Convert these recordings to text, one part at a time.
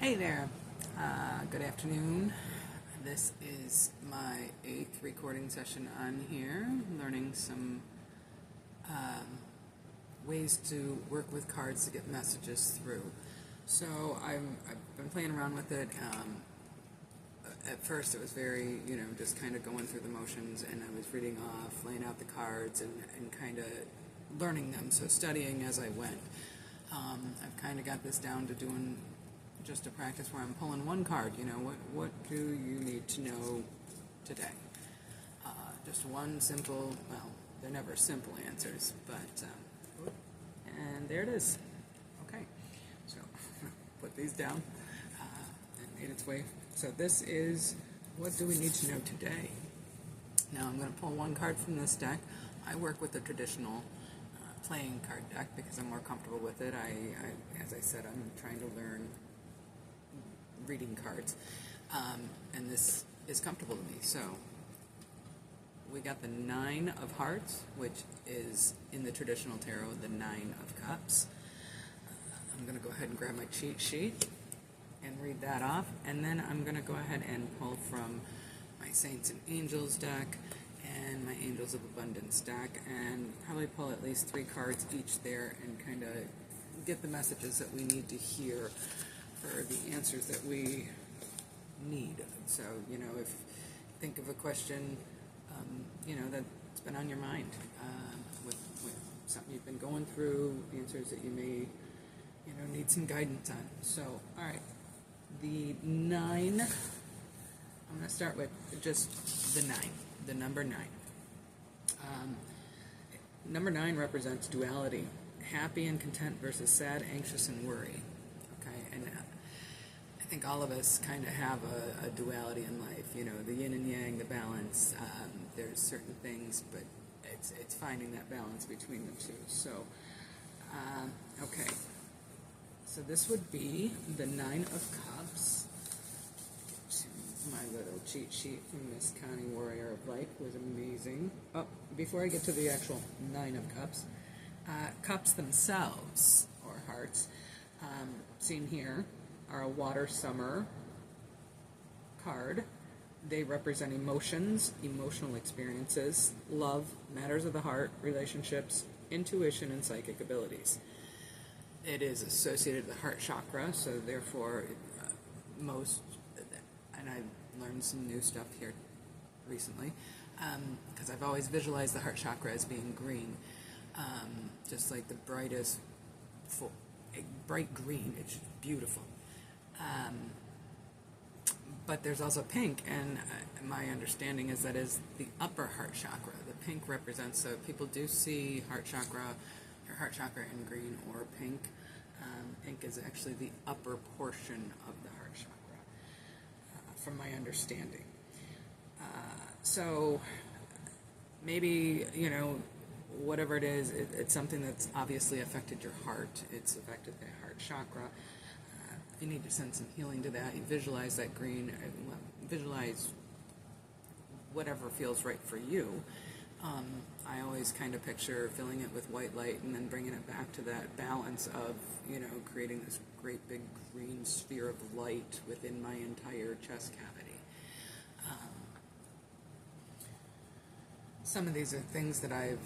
Hey there, good afternoon. This is my 8th recording session on here, learning some ways to work with cards to get messages through. So I've been playing around with it. At first it was very, just kind of going through the motions, and I was reading off, laying out the cards, and kind of learning them, so studying as I went. I've kind of got this down to doing just a practice where I'm pulling one card. What do you need to know today? Just one simple, well, they're never simple answers, but, and there it is. Okay, so put these down. It made its way. So this is, what do we need to know today? Now I'm going to pull one card from this deck. I work with the traditional playing card deck because I'm more comfortable with it. As I said, I'm trying to learn reading cards, and this is comfortable to me. So we got the 9 of Hearts, which is in the traditional tarot the 9 of Cups. I'm going to go ahead and grab my cheat sheet and read that off, and then I'm going to go ahead and pull from my Saints and Angels deck and my Angels of Abundance deck, and probably pull at least 3 cards each there and kind of get the messages that we need to hear for the answers that we need. So, if you think of a question, that's been on your mind, with something you've been going through, answers that you may, need some guidance on. So, all right, the 9, I'm going to start with just the 9, the number 9. Number 9 represents duality, happy and content versus sad, anxious, and worry. Okay, and I think all of us kind of have a duality in life, the yin and yang, the balance. There's certain things, but it's finding that balance between the two. So, okay. So this would be the 9 of Cups. My little cheat sheet from Miss Connie, Warrior of Light, was amazing. Oh, before I get to the actual 9 of Cups, cups themselves, or hearts, seen here, are a water summer card. They represent emotions, emotional experiences, love, matters of the heart, relationships, intuition, and psychic abilities. It is associated with the heart chakra, so therefore and I've learned some new stuff here recently, because I've always visualized the heart chakra as being green, just like the brightest, bright green. It's just beautiful. But there's also pink, and my understanding is that is the upper heart chakra. The pink represents, so people do see your heart chakra in green or pink. Pink is actually the upper portion of the heart chakra, from my understanding. So maybe, whatever it is, it's something that's obviously affected your heart. It's affected the heart chakra. If you need to send some healing to that, you visualize that green, visualize whatever feels right for you. I always kind of picture filling it with white light and then bringing it back to that balance of, creating this great big green sphere of light within my entire chest cavity. Some of these are things that I've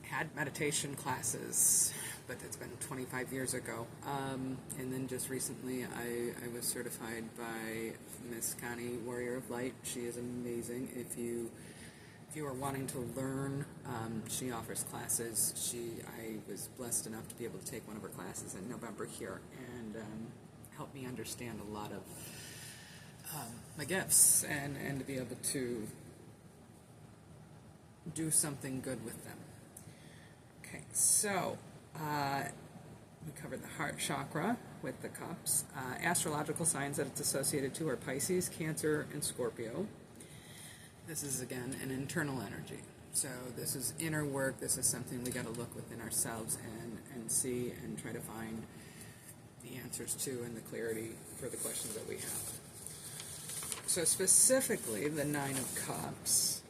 had meditation classes, but that's been 25 years ago. And then just recently I was certified by Miss Connie, Warrior of Light. She is amazing. If you are wanting to learn, she offers classes. I was blessed enough to be able to take one of her classes in November here, and helped me understand a lot of my gifts, and to be able to do something good with them. Okay, so we covered the heart chakra with the cups. Astrological signs that it's associated to are Pisces, Cancer, and Scorpio. This is, again, an internal energy. So this is inner work. This is something we got to look within ourselves and see and try to find the answers to and the clarity for the questions that we have. So specifically, the 9 of Cups,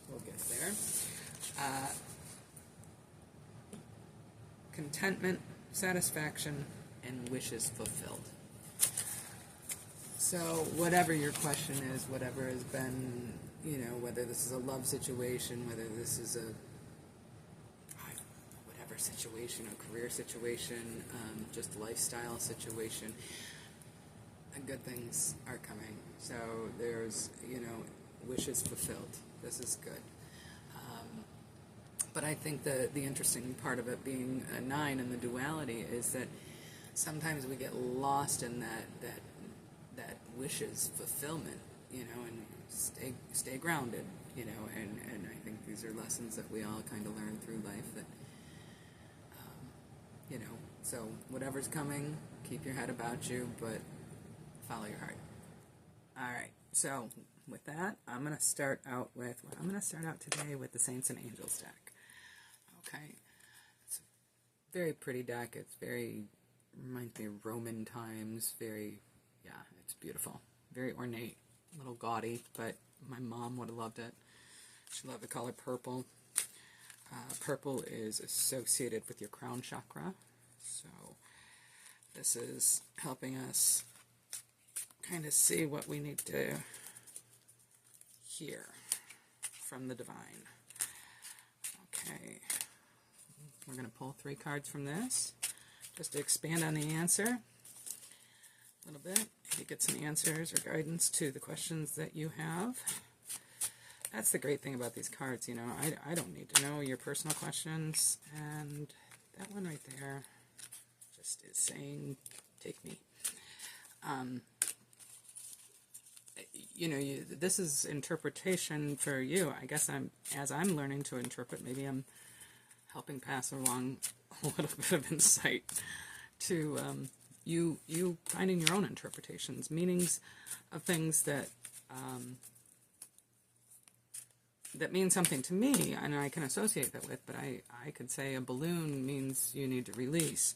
we'll get there. Contentment, satisfaction, and wishes fulfilled. So whatever your question is, whatever has been, whether this is a love situation, whether this is a whatever situation, a career situation, just lifestyle situation, good things are coming. So there's, wishes fulfilled. This is good. But I think the interesting part of it being a 9 in the duality is that sometimes we get lost in that wishes fulfillment, and stay grounded, and I think these are lessons that we all kind of learn through life that, so whatever's coming, keep your head about you, but follow your heart. All right, so with that, I'm going to start out today with the Saints and Angels deck. Okay, it's a very pretty deck. It's reminds me of Roman times. It's beautiful. Very ornate, a little gaudy, but my mom would have loved it. She loved the color purple. Purple is associated with your crown chakra, so this is helping us kind of see what we need to hear from the divine. Okay. We're going to pull 3 cards from this, just to expand on the answer a little bit. Maybe get some answers or guidance to the questions that you have. That's the great thing about these cards, I don't need to know your personal questions, and that one right there just is saying, take me. This is interpretation for you. I guess as I'm learning to interpret, maybe I'm helping pass along a little bit of insight to you finding your own interpretations, meanings of things that mean something to me, and I can associate that with, but I could say a balloon means you need to release.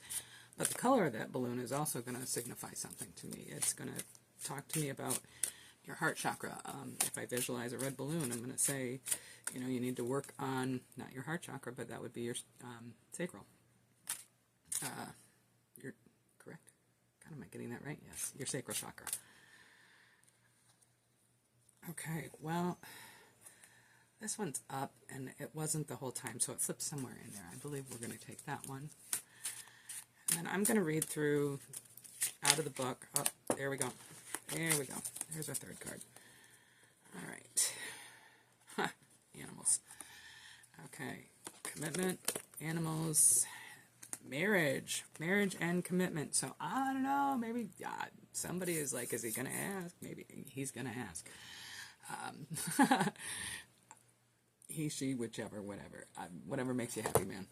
But the color of that balloon is also going to signify something to me. It's going to talk to me about your heart chakra. If I visualize a red balloon, I'm going to say, you need to work on, not your heart chakra, but that would be your sacral. You're correct? God, am I getting that right? Yes, your sacral chakra. Okay, well, this one's up, and it wasn't the whole time, so it flipped somewhere in there. I believe we're going to take that one. And then I'm going to read through out of the book. Oh, there we go. There we go. There's our 3rd card. All right. Animals. Okay. Commitment, animals, marriage and commitment. So I don't know. Maybe somebody is like, is he going to ask? Maybe he's going to ask. He, she, whichever, whatever makes you happy, man.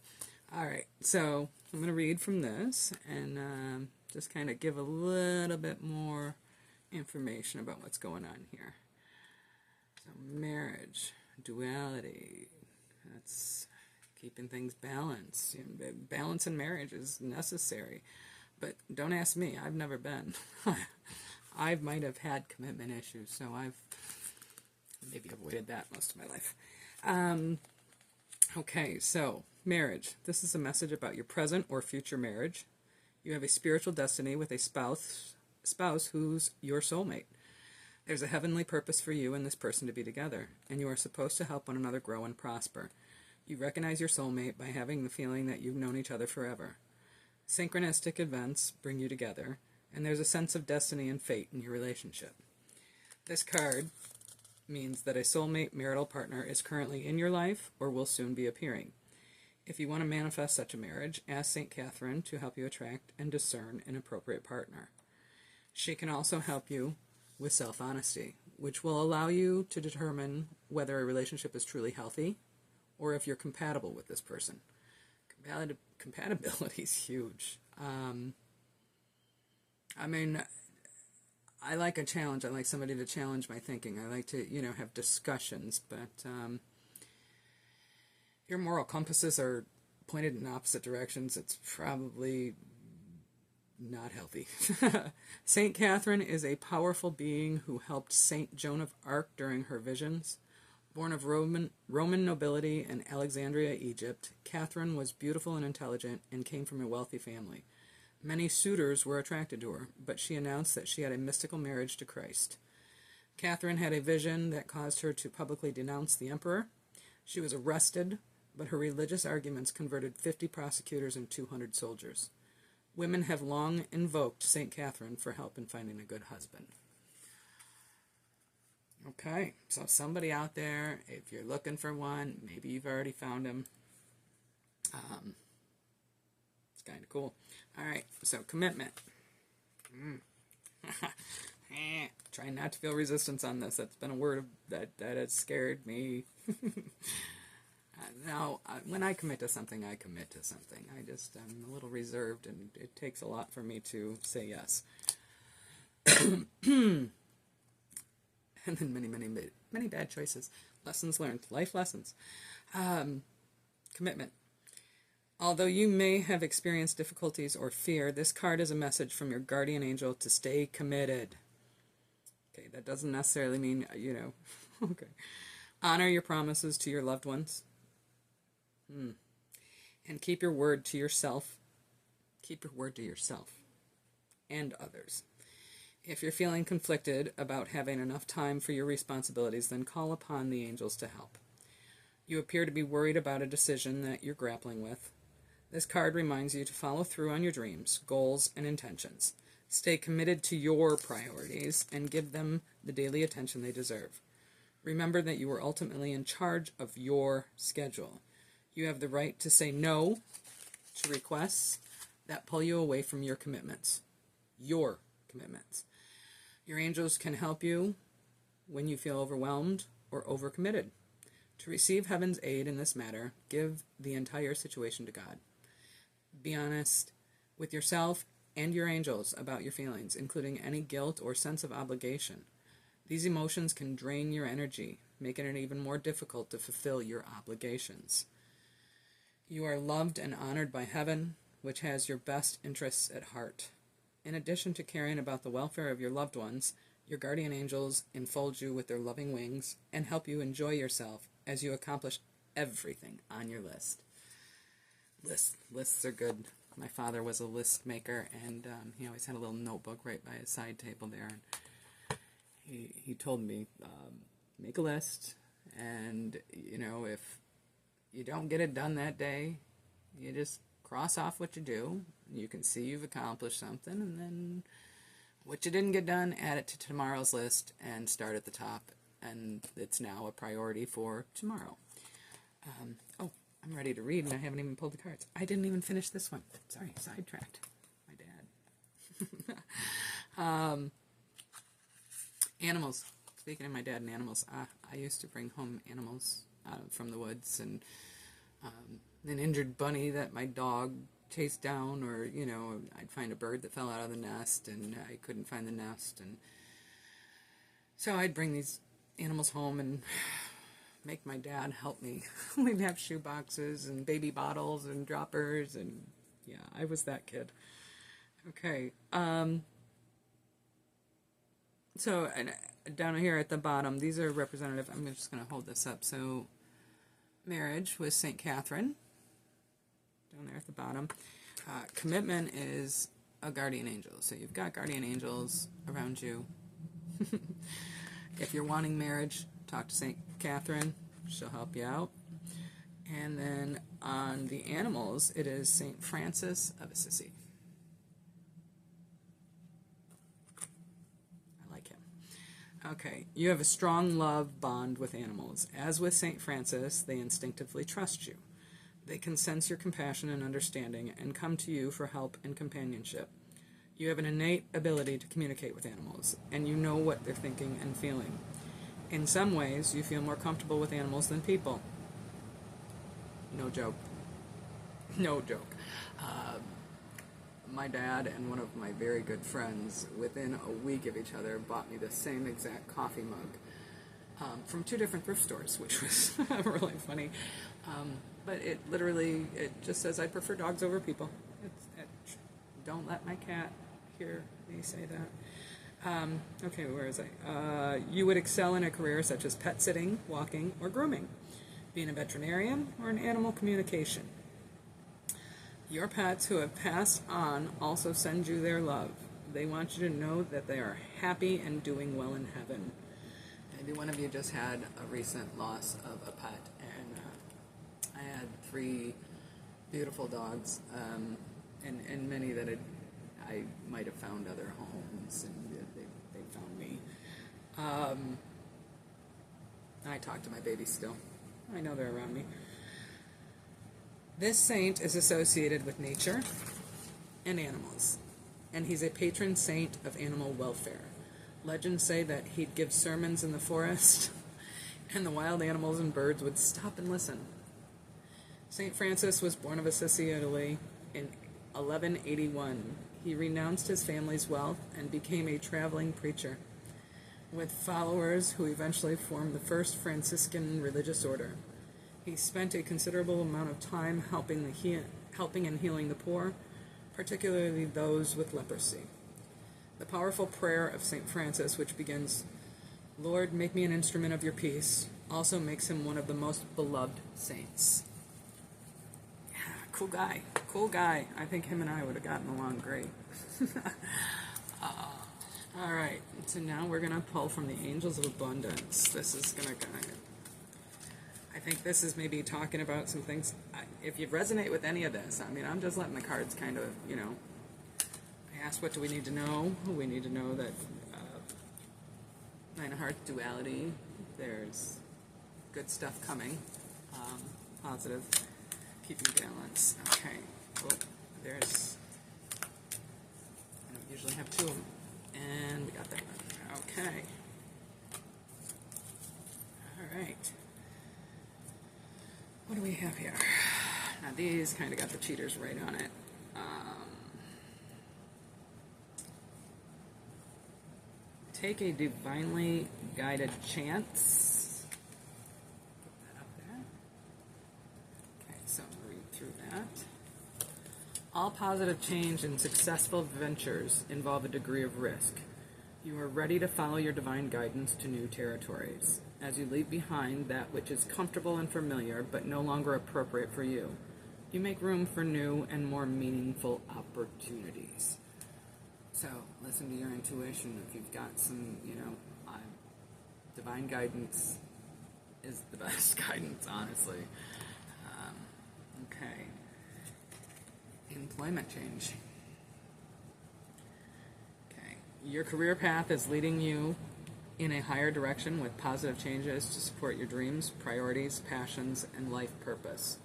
All right. So I'm going to read from this and just kind of give a little bit more information about what's going on here. So marriage, duality, that's keeping things balanced. Balance in marriage is necessary, but don't ask me. I've never been. I might have had commitment issues, so I've maybe avoided that most of my life. Okay, so marriage. This is a message about your present or future marriage. You have a spiritual destiny with a spouse who's your soulmate. There's a heavenly purpose for you and this person to be together, and you are supposed to help one another grow and prosper. You recognize your soulmate by having the feeling that you've known each other forever. Synchronistic events bring you together, and there's a sense of destiny and fate in your relationship. This card means that a soulmate marital partner is currently in your life or will soon be appearing. If you want to manifest such a marriage, ask St. Catherine to help you attract and discern an appropriate partner. She can also help you with self-honesty, which will allow you to determine whether a relationship is truly healthy or if you're compatible with this person. Compatibility is huge. I like a challenge. I like somebody to challenge my thinking. I like to, have discussions, but your moral compasses are pointed in opposite directions. It's probably not healthy. Saint Catherine is a powerful being who helped Saint Joan of Arc during her visions. Born of Roman nobility in Alexandria, Egypt, Catherine was beautiful and intelligent and came from a wealthy family. Many suitors were attracted to her, but she announced that she had a mystical marriage to Christ. Catherine had a vision that caused her to publicly denounce the emperor. She was arrested, but her religious arguments converted 50 prosecutors and 200 soldiers. Women have long invoked St. Catherine for help in finding a good husband. Okay, so somebody out there, if you're looking for one, maybe you've already found him. It's kind of cool. All right, so commitment. Try not to feel resistance on this. That's been a word that has scared me. Now, when I commit to something, I commit to something. I'm a little reserved, and it takes a lot for me to say yes. And then many bad choices. Lessons learned. Life lessons. Commitment. Although you may have experienced difficulties or fear, this card is a message from your guardian angel to stay committed. Okay, that doesn't necessarily mean, okay. Honor your promises to your loved ones. And keep your word to yourself. Keep your word to yourself and others. If you're feeling conflicted about having enough time for your responsibilities, then call upon the angels to help. You appear to be worried about a decision that you're grappling with. This card reminds you to follow through on your dreams, goals, and intentions. Stay committed to your priorities and give them the daily attention they deserve. Remember that you are ultimately in charge of your schedule. You have the right to say no to requests that pull you away from your commitments. Your commitments. Your angels can help you when you feel overwhelmed or overcommitted. To receive heaven's aid in this matter, give the entire situation to God. Be honest with yourself and your angels about your feelings, including any guilt or sense of obligation. These emotions can drain your energy, making it even more difficult to fulfill your obligations. You are loved and honored by heaven, which has your best interests at heart. In addition to caring about the welfare of your loved ones, your guardian angels enfold you with their loving wings and help you enjoy yourself as you accomplish everything on your list. Lists are good. My father was a list maker, and he always had a little notebook right by his side table there. And he told me, make a list, and, if you don't get it done that day, you just cross off what you do. You can see you've accomplished something, and then what you didn't get done, add it to tomorrow's list and start at the top, and it's now a priority for tomorrow. I'm ready to read, and I haven't even pulled the cards. I didn't even finish this one. Sorry, sidetracked. My dad. Animals. Speaking of my dad and animals, I used to bring home animals from the woods, and an injured bunny that my dog chased down, or, I'd find a bird that fell out of the nest, and I couldn't find the nest, and so I'd bring these animals home and make my dad help me. We'd have shoe boxes and baby bottles and droppers, and yeah, I was that kid. Okay, so and down here at the bottom, these are representative. I'm just going to hold this up. So, marriage with St. Catherine, down there at the bottom. Commitment is a guardian angel. So you've got guardian angels around you. If you're wanting marriage, talk to St. Catherine. She'll help you out. And then on the animals, it is St. Francis of Assisi. I like him. Okay, you have a strong love bond with animals. As with St. Francis, they instinctively trust you. They can sense your compassion and understanding and come to you for help and companionship. You have an innate ability to communicate with animals, and you know what they're thinking and feeling. In some ways, you feel more comfortable with animals than people. No joke. No joke. My dad and one of my very good friends, within a week of each other, bought me the same exact coffee mug from two different thrift stores, which was really funny. But it just says, I prefer dogs over people. Don't let my cat hear me say that. Okay, where is I? You would excel in a career such as pet sitting, walking, or grooming, being a veterinarian, or in animal communication. Your pets who have passed on also send you their love. They want you to know that they are happy and doing well in heaven. Maybe one of you just had a recent loss of a pet, and I had 3 beautiful dogs, and many that I might have found other homes, and they found me. I talk to my babies still. I know they're around me. This saint is associated with nature and animals, and he's a patron saint of animal welfare. Legends say that he'd give sermons in the forest, and the wild animals and birds would stop and listen. St. Francis was born of Assisi, Italy, in 1181. He renounced his family's wealth and became a traveling preacher, with followers who eventually formed the first Franciscan religious order. He spent a considerable amount of time helping and healing the poor, particularly those with leprosy. The powerful prayer of St. Francis, which begins, "Lord, make me an instrument of your peace," also makes him one of the most beloved saints. Yeah, cool guy. Cool guy. I think him and I would have gotten along great. All right, so now we're going to pull from the Angels of Abundance. This is going to I think this is maybe talking about some things. If you resonate with any of this, I mean, I'm just letting the cards kind of, I ask, what do we need to know? We need to know that Nine of Hearts, Duality, there's good stuff coming, positive, keeping balance. Okay, well, there's, I don't usually have 2 of them, and we got that one. Okay. All right. What do we have here? Now these kind of got the cheaters right on it. Take a divinely guided chance. Put that up there. Okay, so I'm going to read through that. All positive change and successful ventures involve a degree of risk. You are ready to follow your divine guidance to new territories, as you leave behind that which is comfortable and familiar but no longer appropriate for you. You make room for new and more meaningful opportunities. So listen to your intuition. If you've got some, divine guidance is the best guidance, honestly. Okay. Employment change. Okay. Your career path is leading you in a higher direction with positive changes to support your dreams, priorities, passions, and life purpose.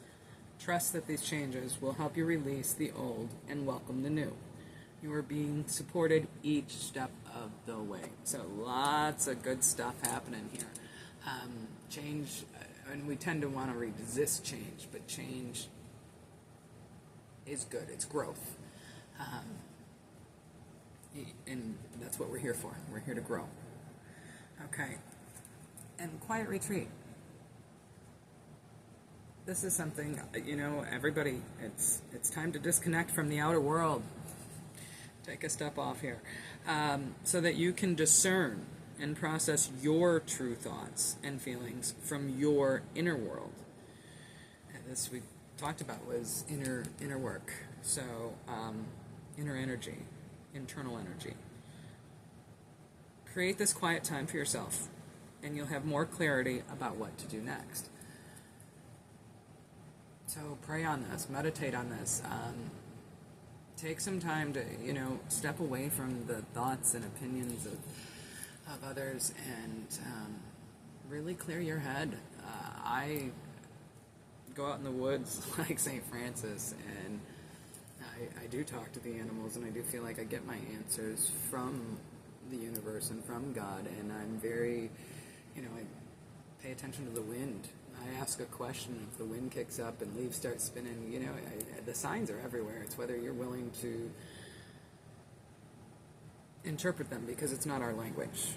Trust that these changes will help you release the old and welcome the new. You are being supported each step of the way. So lots of good stuff happening here. Change, and we tend to want to resist change, but change is good. It's growth. And that's what we're here for. We're here to grow. Okay. And quiet retreat. This is something, everybody, it's time to disconnect from the outer world. Take a step off here. So that you can discern and process your true thoughts and feelings from your inner world. And this we talked about was inner work. So inner energy, internal energy. Create this quiet time for yourself, and you'll have more clarity about what to do next. So pray on this, meditate on this. Take some time to, step away from the thoughts and opinions of others and really clear your head. I go out in the woods like St. Francis, and I do talk to the animals, and I do feel like I get my answers from the universe and from God, and I'm very, I pay attention to the wind. I ask a question, if the wind kicks up and leaves start spinning, the signs are everywhere. It's whether you're willing to interpret them, because it's not our language.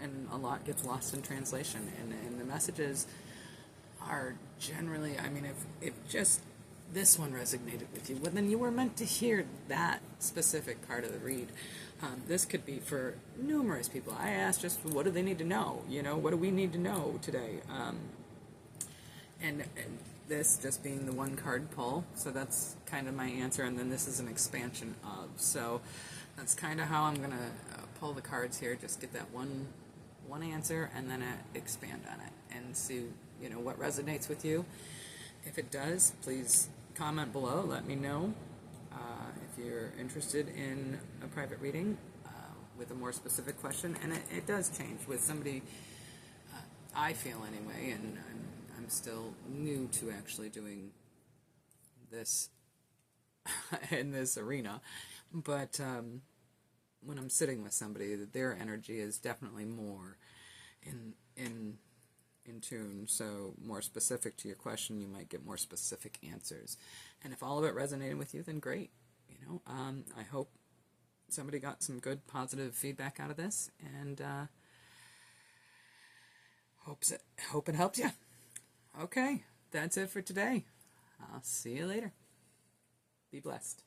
And a lot gets lost in translation, and the messages are generally, if just this one resonated with you, well, then you were meant to hear that specific part of the read. This could be for numerous people. I asked just, what do they need to know? What do we need to know today? and this just being the one card pull, so that's kind of my answer, and then this is an expansion of. So that's kind of how I'm gonna pull the cards here. Just get that one answer, and then expand on it and see what resonates with you. If it does, please comment below. Let me know if you're interested in a private reading with a more specific question, and it does change with somebody. I feel anyway, and I'm still new to actually doing this in this arena, but when I'm sitting with somebody, their energy is definitely more in tune. So more specific to your question, you might get more specific answers. And if all of it resonated with you, then great. I hope somebody got some good positive feedback out of this, and hope it helps you. Okay, that's it for today. I'll see you later. Be blessed.